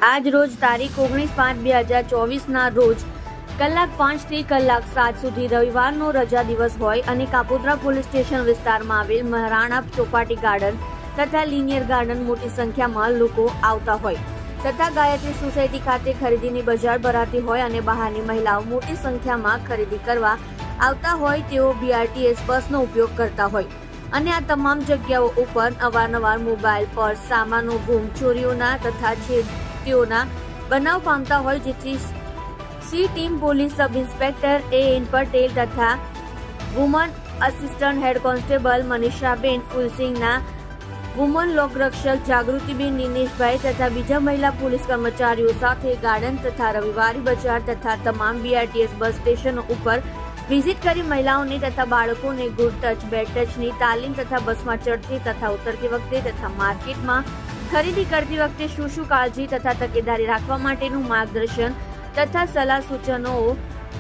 આજ રોજ તારીખ 19/5/2024ના રોજ કલાક 5 થી કલાક 7 સુધી રવિવારનો રજા દિવસ હોય અને કાપોદ્રા પોલીસ સ્ટેશન વિસ્તારમાં આવેલ મહારાણા ચોપાટી ગાર્ડન તથા લિનિયર ગાર્ડન મોટી સંખ્યામાં લોકો આવતા હોય તથા ગાયત્રી સોસાયટી ખાતે ખરીદીની બજાર ભરાતી હોય અને બહારની મહિલાઓ મોટી સંખ્યામાં ખરીદી કરવા આવતા હોય તેઓ BRTS બસનો ઉપયોગ કરતા હોય અને આ તમામ જગ્યાઓ ઉપર અવારનવાર મોબાઈલ પર્સ સામાનો ગુમ ચોરીઓના તથા છેડતીઓના બનાવ પામતા હોય, જેથી C team police sub inspector AN Patel તથા વુમન આસિસ્ટન્ટ હેડ કોન્સ્ટેબલ મનીષાબેન ફુલસિંહના વુમન લોકરક્ષક જાગૃતિબેન દિનેશભાઈ તથા બીજા મહિલા પોલીસ કર્મચારીઓ સાથે ગાર્ડન તથા રવિવારી બજાર તથા તમામ BRTS બસ સ્ટેશનો ઉપર વિઝિટ કરી મહિલાઓને તથા બાળકોને ગુડ ટચ બેડ ટચની તાલીમ તથા બસમાં ચડતી તથા ઉતરતી વખતે તથા માર્કેટમાં ખરીદી કરતી વખતે શું કાળજી તથા તકેદારી રાખવા માટેનું માર્ગદર્શન તથા સલાહ સૂચનો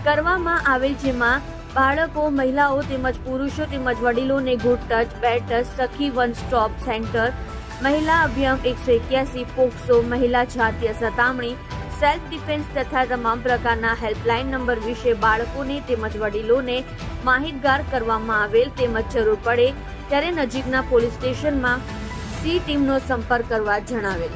કરવામાં આવેલ, જેમાં બાળકો, મહિલાઓ તેમજ પુરુષો તેમજ વડીલોને ગુડ ટચ બેડ ટચ સખી વન સ્ટોપ સેન્ટર, મહિલા અભિયાન 181, પોક્સો, મહિલા જાતીય સતામણી, સેલ્ફ ડિફેન્સ તથા તમામ પ્રકારના હેલ્પલાઇન નંબર વિશે બાળકોને તેમજ વડીલોને માહિતગાર કરવામાં આવેલ, તેમજ જરૂર પડે ત્યારે નજીકના પોલીસ સ્ટેશનમાં સી ટીમનો સંપર્ક કરવા જણાવેલ.